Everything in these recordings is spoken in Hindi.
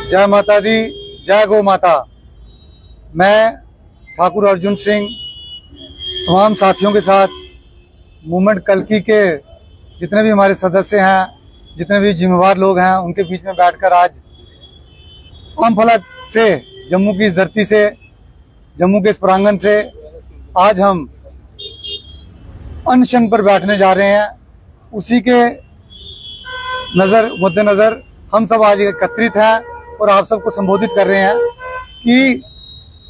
जय माता दी, जय गौ माता। मैं ठाकुर अर्जुन सिंह तमाम साथियों के साथ मूवमेंट कल्की के जितने भी हमारे सदस्य हैं, जितने भी जिम्मेवार लोग हैं, उनके बीच में बैठकर आज अम्फलक से, जम्मू की इस धरती से, जम्मू के इस प्रांगण से आज हम अनशन पर बैठने जा रहे हैं। उसी के मद्देनजर हम सब आज एकत्रित हैं और आप सबको संबोधित कर रहे हैं कि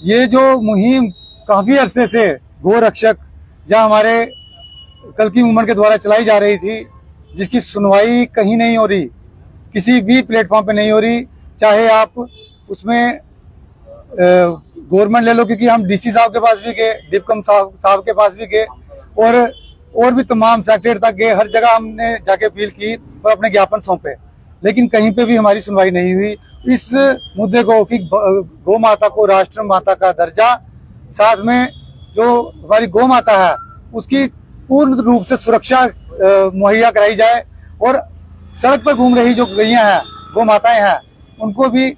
ये जो मुहिम काफी अरसे से गो रक्षक जहाँ हमारे कल्की मूवमेंट के द्वारा चलाई जा रही थी, जिसकी सुनवाई कहीं नहीं हो रही, किसी भी प्लेटफॉर्म पे नहीं हो रही, चाहे आप उसमें गवर्नमेंट ले लो, क्योंकि हम डीसी साहब के पास भी गए, डिप्कम साहब के पास भी गए और भी तमाम सेक्रेटरी तक गए, हर जगह हमने जाके अपील की और अपने ज्ञापन सौंपे, लेकिन कहीं पे भी हमारी सुनवाई नहीं हुई। इस मुद्दे को कि गौ माता को राष्ट्र माता का दर्जा, साथ में जो हमारी गौ माता है उसकी पूर्ण रूप से सुरक्षा मुहैया कराई जाए और सड़क पर घूम रही जो गैया हैं, गौ माताएं हैं, उनको भी,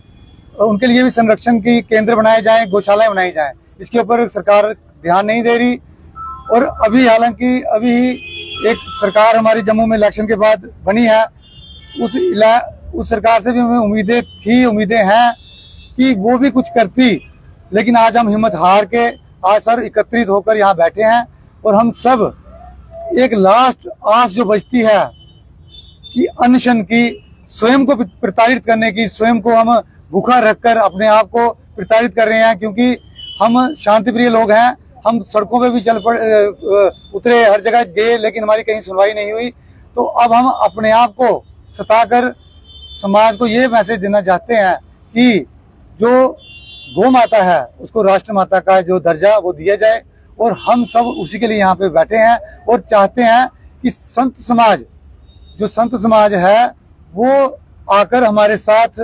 उनके लिए भी संरक्षण की केंद्र बनाए जाएं, गौशालाएं बनाई जाएं। इसके ऊपर सरकार ध्यान नहीं दे रही। और अभी हालांकि अभी एक सरकार हमारी जम्मू में इलेक्शन के बाद बनी है, उस सरकार से भी हमें उम्मीदें हैं कि वो भी कुछ करती, लेकिन आज हम हिम्मत हार के आज सर एकत्रित होकर यहाँ बैठे हैं और हम सब एक लास्ट आस जो बचती है कि अनशन की, स्वयं को प्रताड़ित करने की, स्वयं को हम भूखा रखकर अपने आप को प्रताड़ित कर रहे हैं, क्योंकि हम शांतिप्रिय लोग हैं। हम सड़कों पे भी उतरे, हर जगह गए, लेकिन हमारी कहीं सुनवाई नहीं हुई। तो अब हम अपने आप को सताकर समाज को ये मैसेज देना चाहते हैं कि जो गौ माता है उसको राष्ट्र माता का जो दर्जा वो दिया जाए, और हम सब उसी के लिए यहाँ पे बैठे हैं और चाहते हैं कि संत समाज है वो आकर हमारे साथ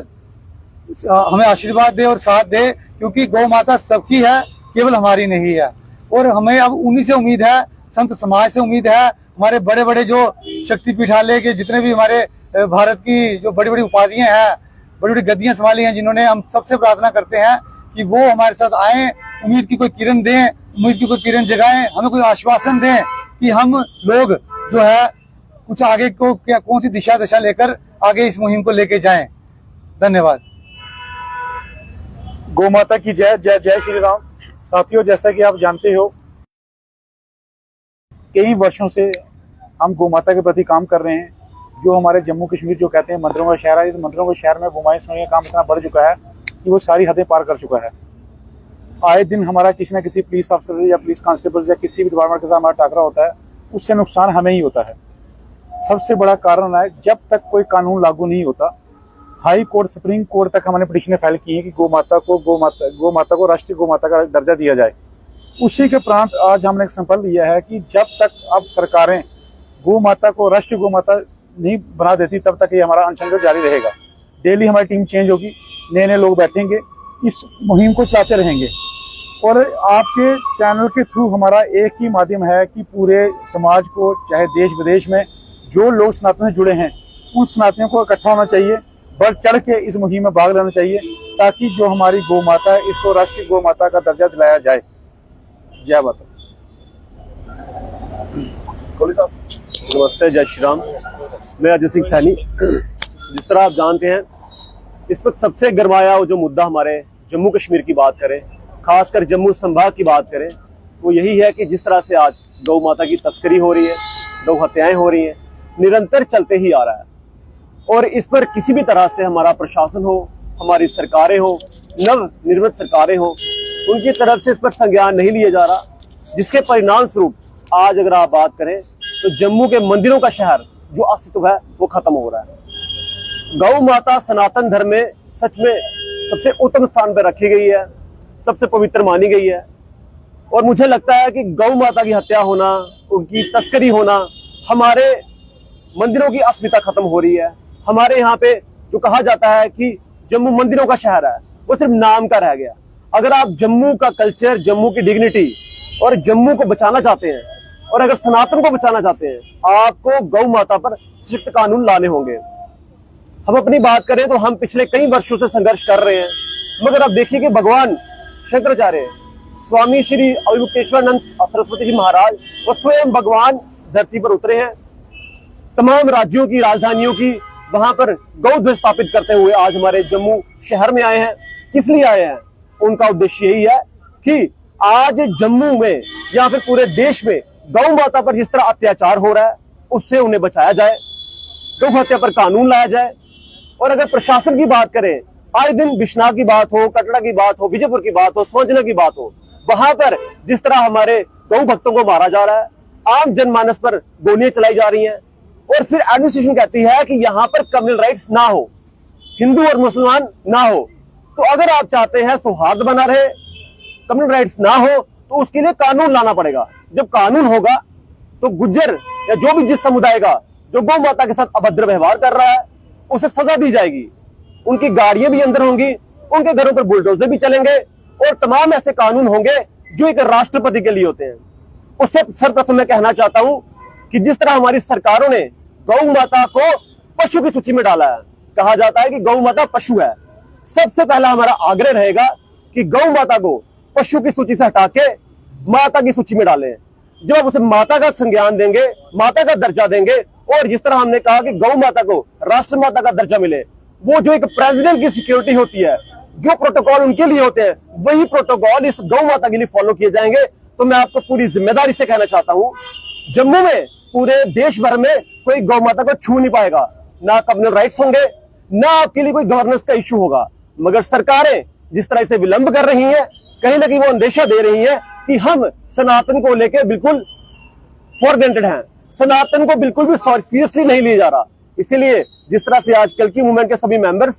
हमें आशीर्वाद दे और साथ दे, क्योंकि गौ माता सबकी है, केवल हमारी नहीं है। और हमें अब उन्हीं से उम्मीद है, संत समाज से उम्मीद है। हमारे बड़े बड़े जो शक्तिपीठालय के जितने भी हमारे भारत की जो बड़ी बड़ी उपाधियां हैं, बड़ी बड़ी गद्दियां संभाली हैं, जिन्होंने, हम सबसे प्रार्थना करते हैं कि वो हमारे साथ आए, उम्मीद की कोई किरण दें, उम्मीद की कोई किरण जगाएं, हमें कोई आश्वासन दें कि हम लोग जो है कुछ आगे को क्या, कौन सी दिशा लेकर आगे इस मुहिम को लेके जाएं। धन्यवाद। गौ माता की जय। जय जय श्री राम। साथियों, जैसा कि आप जानते हो, कई वर्षों से हम गौ माता के प्रति काम कर रहे हैं। जो हमारे जम्मू कश्मीर जो कहते हैं मंदिरों का शहर है, इस मंदिरों के शहर में गोमाएं सुनने का काम इतना बढ़ चुका है कि वो सारी हदें पार कर चुका है। आए दिन हमारा किसी न किसी पुलिस अफसर से या पुलिस कांस्टेबल या किसी भी डिपार्टमेंट के साथ हमारा टाकरा होता है, उससे नुकसान हमें ही होता है। सबसे बड़ा कारण है, जब तक कोई कानून लागू नहीं होता, हाई कोर्ट, सुप्रीम कोर्ट तक हमने पिटीशनें फाइल की हैं कि गौ माता को राष्ट्रीय गौ माता का दर्जा दिया जाए। उसी के प्रांत आज हमने एक संकल्प लिया है कि जब तक अब सरकारें गौ माता को राष्ट्रीय गौ माता नहीं बना देती, तब तक ये हमारा अनशन जारी रहेगा। डेली हमारी टीम चेंज होगी, नए नए लोग बैठेंगे, इस मुहिम को चलाते रहेंगे। और आपके चैनल के थ्रू हमारा एक ही माध्यम है कि पूरे समाज को, चाहे देश विदेश में जो लोग सनातन से जुड़े हैं, उन सनातनियों को इकट्ठा होना चाहिए, बढ़ चढ़ के इस मुहिम में भाग लेना चाहिए, ताकि जो हमारी गौ माता है इसको राष्ट्रीय गौ माता का दर्जा दिलाया जाए। जय माता। नमस्ते, जय श्री राम। मैं अजय सिंह सैनी। जिस तरह आप जानते हैं, इस वक्त सबसे गरमाया जो मुद्दा हमारे जम्मू कश्मीर की बात करें, खासकर जम्मू संभाग की बात करें, वो यही है कि जिस तरह से आज गौ माता की तस्करी हो रही है, गौ हत्याएं हो रही हैं, निरंतर चलते ही आ रहा है। और इस पर किसी भी तरह से हमारा प्रशासन हो, हमारी सरकारें हो, नव निर्मित सरकारें हो, उनकी तरफ से इस पर संज्ञान नहीं लिया जा रहा, जिसके परिणाम स्वरूप आज अगर आप बात करें तो जम्मू के मंदिरों का शहर जो अस्तित्व है वो खत्म हो रहा है। गौ माता सनातन धर्म में सच में सबसे उत्तम स्थान पर रखी गई है, सबसे पवित्र मानी गई है। और मुझे लगता है कि गौ माता की हत्या होना, उनकी तस्करी होना, हमारे मंदिरों की अस्मिता खत्म हो रही है। हमारे यहाँ पे जो कहा जाता है कि जम्मू मंदिरों का शहर है, वो सिर्फ नाम का रह गया। अगर आप जम्मू का कल्चर, जम्मू की डिग्निटी और जम्मू को बचाना चाहते हैं, और अगर सनातन को बचाना चाहते हैं, आपको गौ माता पर सख्त कानून लाने होंगे। हम अपनी बात करें तो हम पिछले कई वर्षों से संघर्ष कर रहे हैं, मगर अब देखिए कि भगवान शंकराचार्य स्वामी श्री अवधूतेश्वरानंद सरस्वती जी महाराज वो स्वयं भगवान धरती पर उतरे हैं। तमाम राज्यों की राजधानियों की वहां पर गौ ध्वज स्थापित करते हुए आज हमारे जम्मू शहर में आए हैं। किस लिए आए हैं? उनका उद्देश्य यही है कि आज जम्मू में या फिर पूरे देश में गौ माता पर जिस तरह अत्याचार हो रहा है उससे उन्हें बचाया जाए, गौ हत्या पर कानून लाया जाए। और अगर प्रशासन की बात करें, आए दिन बिश्नाह की बात हो, कटरा की बात हो, विजयपुर की बात हो, सोंजना की बात हो, वहां पर जिस तरह हमारे गौ भक्तों को मारा जा रहा है, आम जनमानस पर गोलियां चलाई जा रही हैं, और फिर एडमिनिस्ट्रेशन कहती है कि यहां पर कम्युनल राइट्स ना हो, हिंदू और मुसलमान ना हो। तो अगर आप चाहते हैं सौहार्द बना रहे, कम्युनल राइट्स ना हो, तो उसके लिए कानून लाना पड़ेगा। जब कानून होगा तो गुज्जर या जो भी जिस समुदाय का जो गौ माता के साथ अभद्र व्यवहार कर रहा है उसे सजा दी जाएगी, उनकी गाड़ियां भी अंदर होंगी, उनके घरों पर बुलडोजर भी चलेंगे, और तमाम ऐसे कानून होंगे जो एक राष्ट्रपति के लिए होते हैं। उससे सर्वप्रथम मैं कहना चाहता हूं कि जिस तरह हमारी सरकारों ने गौ माता को पशु की सूची में डाला है, कहा जाता है कि गौ माता पशु है, सबसे पहला हमारा आग्रह रहेगा कि गौ माता को पशु की सूची से हटा के माता की सूची में डालें। जब आप उसे माता का संज्ञान देंगे, माता का दर्जा देंगे, और जिस तरह हमने कहा कि गौ माता को राष्ट्र माता का दर्जा मिले, वो जो एक प्रेसिडेंट की सिक्योरिटी होती है, जो प्रोटोकॉल उनके लिए होते हैं, वही प्रोटोकॉल इस गौ माता के लिए फॉलो किए जाएंगे। तो मैं आपको पूरी जिम्मेदारी से कहना चाहता हूं, जम्मू में पूरे देश भर में कोई गौ माता को छू नहीं पाएगा, ना कम्युनल राइट्स होंगे, ना आपके लिए कोई गवर्नेंस का इश्यू होगा। मगर सरकारें जिस तरह से विलंब कर रही हैं, कहीं ना कहीं वो अंदेशा दे रही है कि हम सनातन को लेकर बिल्कुल फॉर ग्रांटेड हैं, सनातन को बिल्कुल भी सीरियसली नहीं लिया जा रहा। इसीलिए जिस तरह से आज कल की मूवमेंट के सभी मेंबर्स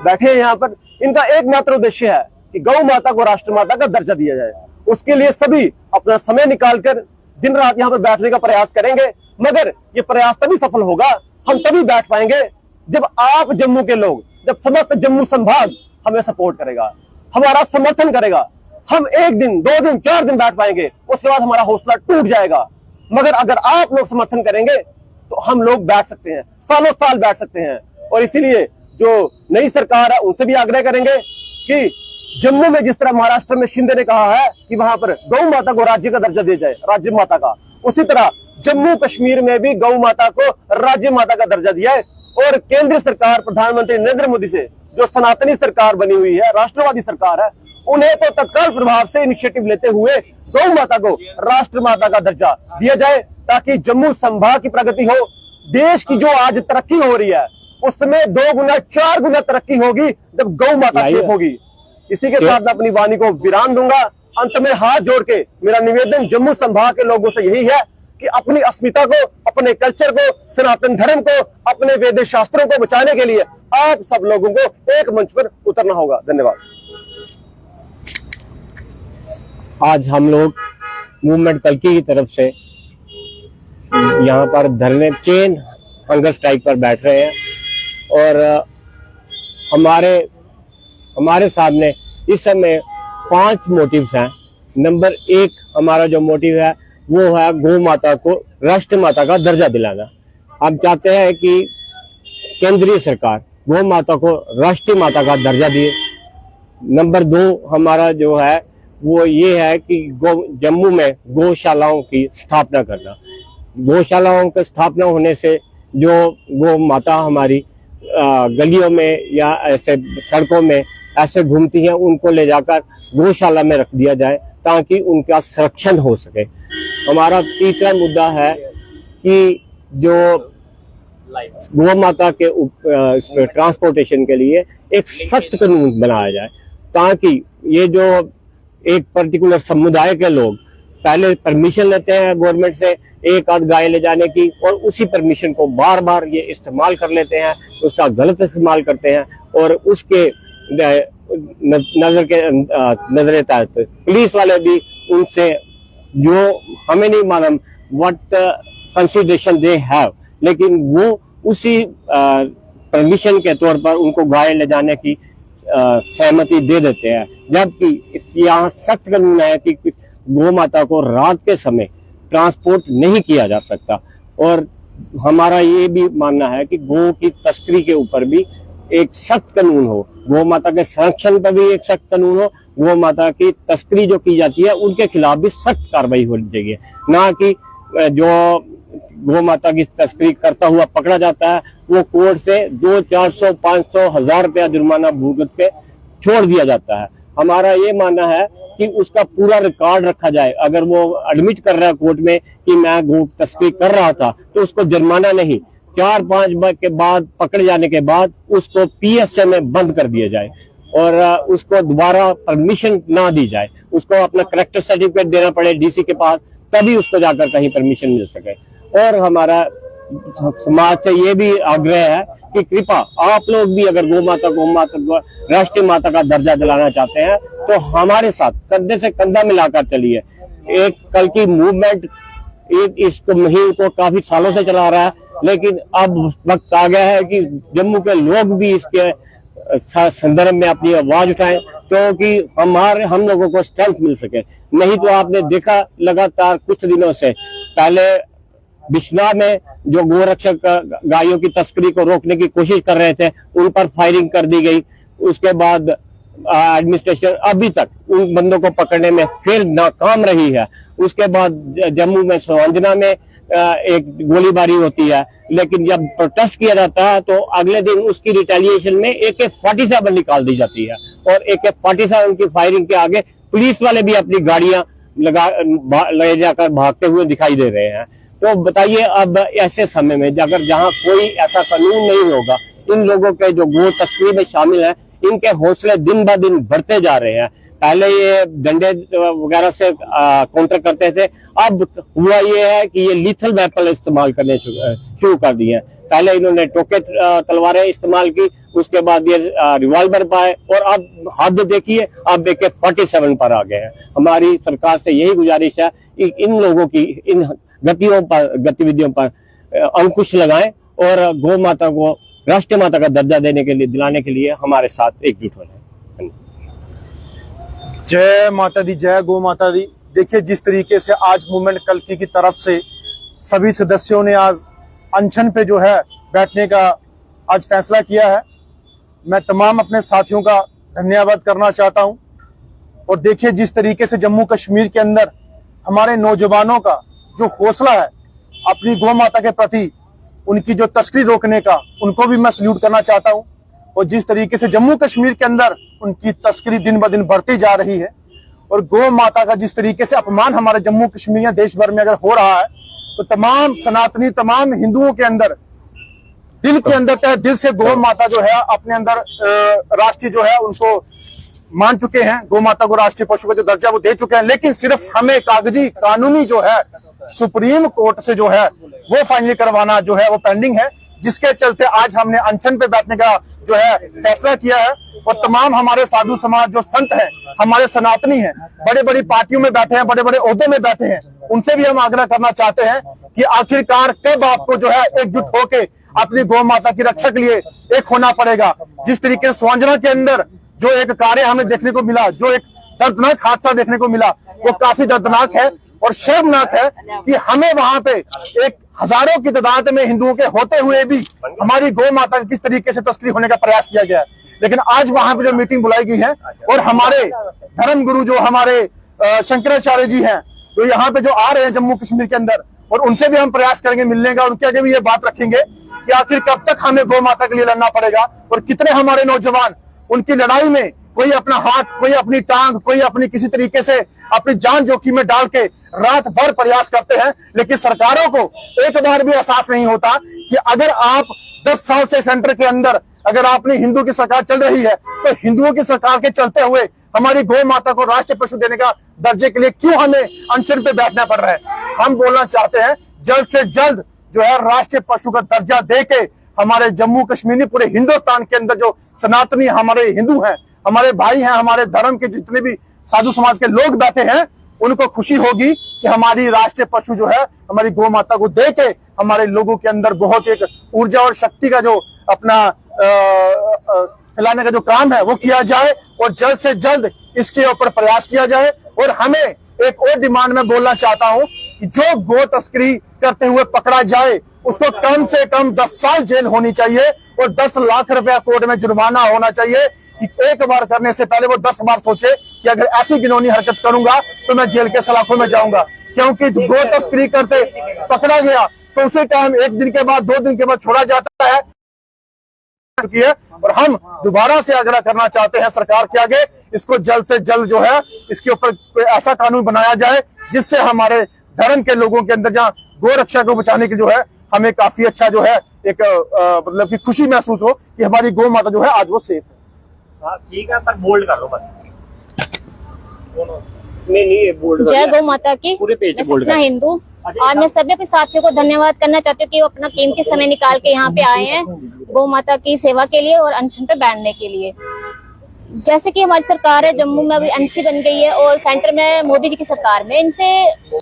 बैठे हैं यहाँ पर, इनका एकमात्र उद्देश्य है कि गौ माता को राष्ट्र माता का दर्जा दिया जाए। उसके लिए सभी अपना समय निकालकर दिन रात यहाँ पर बैठने का प्रयास करेंगे, मगर ये प्रयास तभी सफल होगा, हम तभी बैठ पाएंगे जब आप जम्मू के लोग, जब समस्त जम्मू संभाग हमें सपोर्ट करेगा, हमारा समर्थन करेगा। हम एक दिन, 2 दिन, 4 दिन बैठ पाएंगे, उसके बाद हमारा हौसला टूट जाएगा। मगर अगर आप लोग समर्थन करेंगे तो हम लोग बैठ सकते हैं, सालों साल बैठ सकते हैं। और इसीलिए जो नई सरकार है उनसे भी आग्रह करेंगे कि जम्मू में जिस तरह महाराष्ट्र में शिंदे ने कहा है कि वहां पर गौ माता को राज्य का दर्जा दिया जाए, राज्य माता का, उसी तरह जम्मू कश्मीर में भी गौ माता को राज्य माता का दर्जा दिया है। और केंद्र सरकार, प्रधानमंत्री नरेंद्र मोदी से जो सनातनी सरकार बनी हुई है, राष्ट्रवादी सरकार है, उन्हें तो तत्काल प्रभाव से इनिशिएटिव लेते हुए गौ माता को राष्ट्र माता का दर्जा दिया जाए, ताकि जम्मू संभाग की प्रगति हो। देश की जो आज तरक्की हो रही है उसमें 2 गुना 4 गुना तरक्की होगी जब गौ माता सेफ होगी। इसी के साथ मैं अपनी वाणी को विराम दूंगा। अंत में हाथ जोड़ के मेरा निवेदन जम्मू संभाग के लोगों से यही है कि अपनी अस्मिता को, अपने कल्चर को, सनातन धर्म को, अपने वेद शास्त्रों को बचाने के लिए आप सब लोगों को एक मंच पर उतरना होगा। धन्यवाद। आज हम लोग मूवमेंट कल्की की तरफ से यहाँ पर धरने चेन हंगर स्ट्राइक पर बैठ रहे हैं, और हमारे सामने इस समय 5 मोटिव्स हैं। नंबर 1 हमारा जो मोटिव है वो है गौ माता को राष्ट्र माता का दर्जा दिलाना। हम चाहते हैं कि केंद्रीय सरकार गौ माता को राष्ट्रीय माता का दर्जा दिए। नंबर 2 हमारा जो है वो ये है कि जम्मू में गौशालाओं की स्थापना करना। गौशालाओं की स्थापना होने से जो गौ माता हमारी गलियों में या ऐसे सड़कों में ऐसे घूमती हैं, उनको ले जाकर गौशाला में रख दिया जाए ताकि उनका संरक्षण हो सके। हमारा तीसरा मुद्दा है कि जो गौ माता के ट्रांसपोर्टेशन के लिए एक सख्त कानून बनाया जाए, ताकि ये जो एक पर्टिकुलर समुदाय के लोग पहले परमिशन लेते हैं गवर्नमेंट से एक आध गाय ले जाने की, और उसी परमिशन को बार बार ये इस्तेमाल कर लेते हैं, उसका गलत इस्तेमाल करते हैं, और उसके नजर तहत पुलिस वाले भी उनसे, जो हमें नहीं मालूम व्हाट कंसिडरेशन दे हैव, लेकिन वो उसी परमिशन के तौर पर उनको गाय ले जाने की सहमति दे देते हैं। जबकि यहाँ सख्त कानून है कि गौ माता को रात के समय ट्रांसपोर्ट नहीं किया जा सकता। और हमारा ये भी मानना है कि गौ की तस्करी के ऊपर भी एक सख्त कानून हो, गौ माता के संरक्षण पर भी एक सख्त कानून हो, गौ माता की तस्करी जो की जाती है उनके खिलाफ भी सख्त कार्रवाई होनी चाहिए। ना कि जो गौ माता की तस्करी करता हुआ पकड़ा जाता है वो कोर्ट से 200, 400, 500, 1000 रुपया जुर्माना भुगत के छोड़ दिया जाता है। हमारा ये मानना है कि उसका पूरा रिकॉर्ड रखा जाए। अगर वो एडमिट कर रहा है कोर्ट में कि मैं गौ तस्करी कर रहा था तो उसको जुर्माना नहीं, 4-5 बार के बाद पकड़े जाने के बाद उसको PSA में बंद कर दिया जाए और उसको दोबारा परमिशन ना दी जाए। उसको अपना करेक्टर सर्टिफिकेट देना पड़े DC के पास, तभी उसको जाकर कहीं परमिशन मिल सके। और हमारा समाज से ये भी आग्रह है कि कृपा आप लोग भी अगर गौ माता को राष्ट्रीय माता का दर्जा दिलाना चाहते हैं तो हमारे साथ कंधे से कंधा मिलाकर चलिए। एक कल की मूवमेंट इस मुहिम को काफी सालों से चला रहा है, लेकिन अब वक्त आ गया है कि जम्मू के लोग भी इसके संदर्भ में अपनी आवाज उठाएं, क्योंकि हम लोगों को स्ट्रेंथ मिल सके। नहीं तो आपने देखा लगातार कुछ दिनों से पहले बिश्नाह में जो गोरक्षक गायों की तस्करी को रोकने की कोशिश कर रहे थे उन पर फायरिंग कर दी गई। उसके बाद एडमिनिस्ट्रेशन अभी तक उन बंदों को पकड़ने में फिर नाकाम रही है। उसके बाद जम्मू में स्वांजना में एक गोलीबारी होती है, लेकिन जब प्रोटेस्ट किया जाता है तो अगले दिन उसकी रिटेलिएशन में AK-47 निकाल दी जाती है और AK-47 की फायरिंग के आगे पुलिस वाले भी अपनी गाड़ियां ले जाकर भागते हुए दिखाई दे रहे हैं। तो बताइए अब ऐसे समय में अगर जहां कोई ऐसा कानून नहीं होगा, इन लोगों के जो गो तस्करी में शामिल है इनके हौसले दिन ब दिन बढ़ते जा रहे हैं। पहले ये डंडे वगैरह से काउंटर करते थे, अब हुआ ये है कि ये लीथल वेपन इस्तेमाल करने शुरू कर दिए हैं। पहले इन्होंने टोके तलवारें इस्तेमाल की, उसके बाद ये रिवॉल्वर पाए और अब हद देखिए अब AK-47 पर आ गए हैं। हमारी सरकार से यही गुजारिश है कि इन लोगों की इन गतिविधियों पर अंकुश लगाएं और गौ माता को राष्ट्रीय माता का दर्जा दिलाने के लिए हमारे साथ एकजुट हो जाए। जय माता दी, जय गौ माता दी। देखिए जिस तरीके से आज मूवमेंट कल्की की तरफ से सभी सदस्यों ने आज अनशन पे जो है बैठने का आज फैसला किया है, मैं तमाम अपने साथियों का धन्यवाद करना चाहता हूं। और देखिए जिस तरीके से जम्मू कश्मीर के अंदर हमारे नौजवानों का जो हौसला है अपनी गौ माता के प्रति, उनकी जो तस्करी रोकने का, उनको भी मैं सल्यूट करना चाहता हूं। और जिस तरीके से जम्मू कश्मीर के अंदर उनकी तस्करी दिन ब दिन बढ़ती जा रही है और गौ माता का जिस तरीके से अपमान हमारे जम्मू कश्मीर या देश भर में अगर हो रहा है तो तमाम सनातनी, तमाम हिंदुओं के अंदर दिल के अंदर तय दिल से गौ माता जो है अपने अंदर राष्ट्रीय जो है उनको मान चुके हैं। गौ माता को राष्ट्रीय पशु का जो दर्जा वो दे चुके हैं, लेकिन सिर्फ हमें कागजी कानूनी जो है सुप्रीम कोर्ट से जो है वो फाइनली करवाना जो है वो पेंडिंग है, जिसके चलते आज हमने अनशन पे बैठने का जो है फैसला किया है। और तमाम हमारे साधु समाज जो संत हैं, हमारे सनातनी हैं, बड़े बड़ी पार्टियों में बैठे हैं, बड़े बड़े ओहदों में बैठे हैं, उनसे भी हम आग्रह करना चाहते हैं कि आखिरकार कब आपको जो है एकजुट होके अपनी गौ माता की रक्षा के लिए एक होना पड़ेगा। जिस तरीके से स्वांजना के अंदर जो एक कार्य हमें देखने को मिला, जो एक दर्दनाक हादसा देखने को मिला, वो काफी दर्दनाक है और शर्मनाक है कि हमें वहां पे एक हजारों की तादाद में हिंदुओं के होते हुए भी हमारी गौ माता किस तरीके से तस्करी होने का प्रयास किया गया है। लेकिन आज वहां पे जो मीटिंग बुलाई गई है और हमारे धर्म गुरु जो हमारे शंकराचार्य जी हैं, तो यहाँ पे जो आ रहे हैं जम्मू कश्मीर के अंदर, और उनसे भी हम प्रयास करेंगे मिलने का, और उनके आगे भी ये बात रखेंगे कि आखिर कब तक हमें गौ माता के लिए लड़ना पड़ेगा और कितने हमारे नौजवान उनकी लड़ाई में कोई अपना हाथ, कोई अपनी टांग, कोई अपनी किसी तरीके से अपनी जान जोखिम में डाल के रात भर प्रयास करते हैं। लेकिन सरकारों को एक बार भी एहसास नहीं होता कि अगर आप 10 साल से सेंटर के अंदर अगर आपने हिंदू की सरकार चल रही है तो हिंदुओं की सरकार के चलते हुए हमारी गौ माता को राष्ट्रीय पशु देने का दर्जे के लिए क्यों हमें अनशन पे बैठना पड़ रहा है। हम बोलना चाहते हैं जल्द से जल्द जो है राष्ट्रीय पशु का दर्जा देके हमारे जम्मू कश्मीर, पूरे हिंदुस्तान के अंदर जो सनातनी हमारे हिंदू हैं, हमारे भाई हैं, हमारे धर्म के जितने भी साधु समाज के लोग बैठे हैं, उनको खुशी होगी कि हमारी राष्ट्रीय पशु जो है हमारी गौ माता को दे के हमारे लोगों के अंदर बहुत एक ऊर्जा और शक्ति का जो अपना फैलाने का जो काम है वो किया जाए और जल्द से जल्द इसके ऊपर प्रयास किया जाए। और हमें एक और डिमांड में बोलना चाहता हूं कि जो गौ तस्करी करते हुए पकड़ा जाए उसको कम से कम 10 साल जेल होनी चाहिए और 10 लाख रुपया कोर्ट में जुर्माना होना चाहिए कि एक बार करने से पहले वो 10 बार सोचे कि अगर ऐसी घिनौनी हरकत करूंगा तो मैं जेल के सलाखों में जाऊंगा। क्योंकि गो तस्करी करते पकड़ा गया तो उसी टाइम 1 दिन के बाद 2 दिन के बाद छोड़ा जाता है और हम दोबारा से आग्रह करना चाहते हैं सरकार के आगे, इसको जल्द से जल्द जो है इसके ऊपर कोई ऐसा कानून बनाया जाए जिससे हमारे धर्म के लोगों के अंदर जहाँ गो रक्षा को बचाने की जो है हमें काफी अच्छा जो है एक मतलब की खुशी महसूस हो कि हमारी गौ माता जो है आज वो सेफ है। ठीक है, पर बोल्ड कर लो बस। नहीं ये बोल्ड जय गौ माता की। पूरे पेज मैं बोल्ड सपना कर। हिंदू और मैं सभी अपने साथियों को धन्यवाद करना चाहती हूँ कि वो अपना कीमती समय निकाल के यहाँ पे आए हैं गौ माता की सेवा के लिए और अनशन पे बैठने के लिए। जैसे कि हमारी सरकार है जम्मू में अभी एनसी बन गई है और सेंटर में मोदी जी की सरकार में, इनसे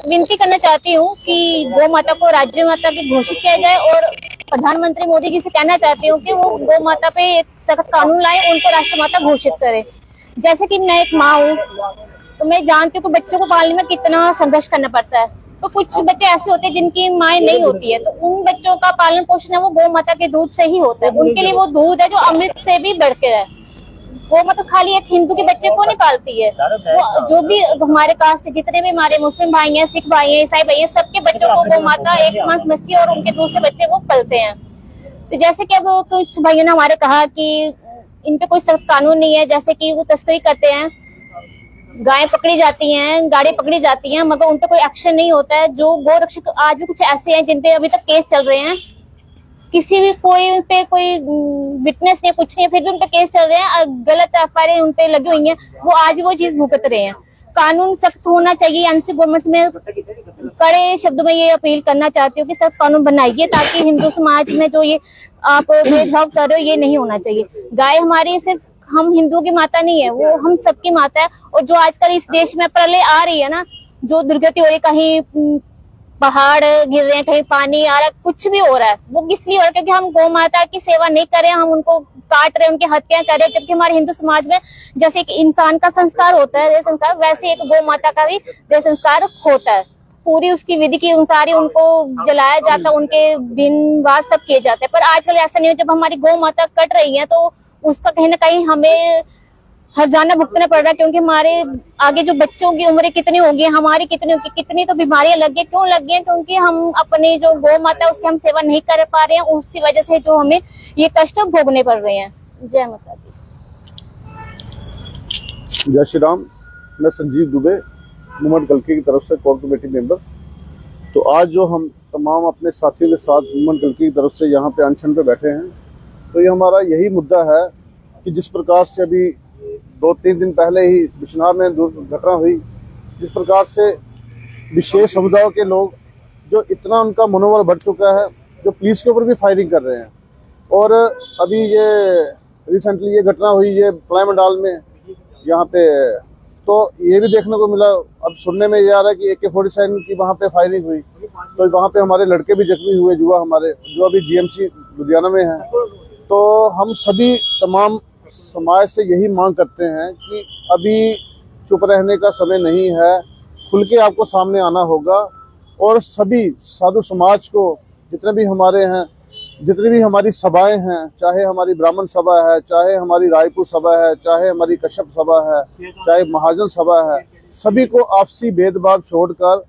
विनती करना चाहती हूँ कि गौ माता को राज्य माता की घोषित किया जाए और प्रधानमंत्री मोदी जी से कहना चाहती हूँ कि वो गौ माता पे एक सख्त कानून लाए, उनको राष्ट्रमाता घोषित करे। जैसे कि मैं एक माँ हूँ तो मैं जानती हूँ कि बच्चों को पालने में कितना संघर्ष करना पड़ता है। तो कुछ बच्चे ऐसे होते हैं जिनकी माँ नहीं होती है, तो उन बच्चों का पालन पोषण है वो गौ माता के दूध से ही होता है। उनके लिए वो दूध है जो अमृत से भी बढ़ के है। गौ माता खाली एक हिंदू के बच्चे को नहीं पालती है, वो जो भी हमारे कास्ट जितने भी हमारे मुस्लिम भाई हैं, सिख भाई हैं, ईसाई भाई हैं, सबके बच्चों को गौ माता एक समान समझती है और उनके दूसरे बच्चे को पलते हैं। तो जैसे कि अब कुछ भाइयों ने हमारे कहा कि इन पे कोई सख्त कानून नहीं है, जैसे कि वो तस्करी करते हैं, गायें पकड़ी जाती हैं, गाड़ी पकड़ी जाती हैं, मगर उन पे कोई एक्शन नहीं होता है। जो गौ रक्षक आज भी कुछ ऐसे हैं जिन पे अभी तक केस चल रहे हैं, किसी भी कोई पे कोई विटनेस नहीं, कुछ नहीं है, फिर भी उन पे केस चल रहे हैं, गलत एफआईआर उन पे लगी हुई हैं, वो आज भी वो चीज भुगत रहे हैं। कानून सख्त होना चाहिए। एनसी गवर्नमेंट में कड़े शब्दों में ये अपील करना चाहती हूँ कि सख्त कानून बनाइए ताकि हिंदू समाज में जो ये आप भेदभाव कर रहे हो ये नहीं होना चाहिए। गाय हमारी सिर्फ हम हिंदुओं की माता नहीं है, वो हम सबकी माता है। और जो आजकल इस देश में प्रलय आ रही है ना, जो दुर्गति हो रही, कहीं पहाड़ गिर रहे हैं, कहीं पानी आ रहा है, कुछ भी हो रहा है, वो इसलिए हो रहा है क्योंकि हम गौ माता की सेवा नहीं कर रहे हैं, हम उनको काट रहे हैं, उनकी हत्या कर रहे हैं। जबकि हमारे हिंदू समाज में जैसे एक इंसान का संस्कार होता है देह संस्कार, वैसे एक गौ माता का भी देह संस्कार होता है। पूरी उसकी विधि के अनुसार ही उनको जलाया जाता है, उनके दिन वार सब किए जाते हैं। पर आजकल ऐसा नहीं है। जब हमारी गौ माता कट रही है तो उसका कहीं ना कहीं हमें हर्जाना भुगतना पड़ रहा है, क्योंकि हमारे आगे जो बच्चों की उम्र कितनी होगी, हमारी कितनी होगी, कितनी तो बीमारियां लगी। क्यों लगी है? क्योंकि हम अपनी जो गौ माता है उसकी हम सेवा नहीं कर पा रहे हैं, उसकी वजह से जो हमें ये कष्ट भोगने पड़ रहे हैं। जय माता दी। जय श्री राम। मैं संजीव दुबे, मूवमेंट कल्की की तरफ से कोर कमेटी मेंबर। तो आज जो हम तमाम अपने साथियों के साथ मूवमेंट कल्की की तरफ से यहाँ पे अनशन पे बैठे हैं, तो ये हमारा यही मुद्दा है कि जिस प्रकार से अभी 2-3 दिन पहले ही बिश्नाह में दुर्घटना हुई, जिस प्रकार से विशेष समुदायों के लोग जो इतना उनका मनोबल बढ़ चुका है, जो पुलिस के ऊपर भी फायरिंग कर रहे हैं। और अभी ये रिसेंटली ये घटना हुई ये प्लाईमंडाल में यहाँ पे, तो ये भी देखने को मिला, अब सुनने में ये आ रहा है कि AK-47 की वहाँ पे फायरिंग हुई, तो वहाँ पे हमारे लड़के भी जख्मी हुए, युवा हमारे जो अभी GMC लुधियाना में हैं। तो हम सभी तमाम समाज से यही मांग करते हैं कि अभी चुप रहने का समय नहीं है, खुल के आपको सामने आना होगा। और सभी साधु समाज को जितने भी हमारे हैं, जितनी भी हमारी सभाएं हैं, चाहे हमारी ब्राह्मण सभा है, चाहे हमारी रायपुर सभा है, चाहे हमारी कश्यप सभा है, चाहे महाजन सभा है, सभी को आपसी भेदभाव छोड़कर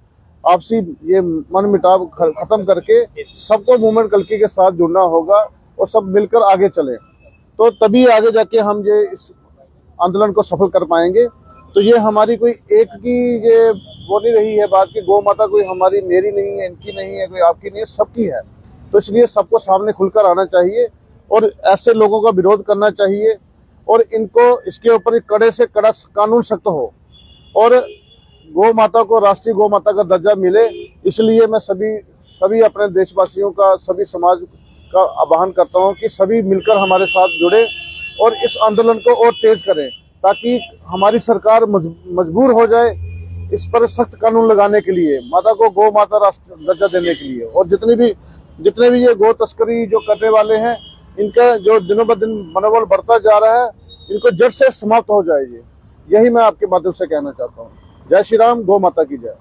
आपसी ये मन मिटाव खत्म करके सबको मूवमेंट कल्की के साथ जुड़ना होगा और सब मिलकर आगे चले, तो तभी आगे जाके हम ये इस आंदोलन को सफल कर पाएंगे। तो ये हमारी कोई एक की ये वो नहीं रही है बात कि गौ माता कोई हमारी मेरी नहीं है, इनकी नहीं है, कोई आपकी नहीं है, सबकी है। तो इसलिए सबको सामने खुलकर आना चाहिए और ऐसे लोगों का विरोध करना चाहिए और इनको इसके ऊपर एक कड़े से कड़ा कानून सख्त हो और गौ माता को राष्ट्रीय गौ माता का दर्जा मिले। इसलिए मैं सभी अपने देशवासियों का, सभी समाज का आह्वान करता हूं कि सभी मिलकर हमारे साथ जुड़े और इस आंदोलन को और तेज करें ताकि हमारी सरकार मजबूर हो जाए इस पर सख्त कानून लगाने के लिए, माता को गौ माता राष्ट्रीय दर्जा देने के लिए। और जितने भी ये गौ तस्करी जो करने वाले हैं, इनका जो दिनों ब दिन मनोबल बढ़ता जा रहा है, इनको जड़ से समाप्त हो जाए। यही मैं आपके माध्यम से कहना चाहता हूँ। जय श्री राम, गौ माता की जय।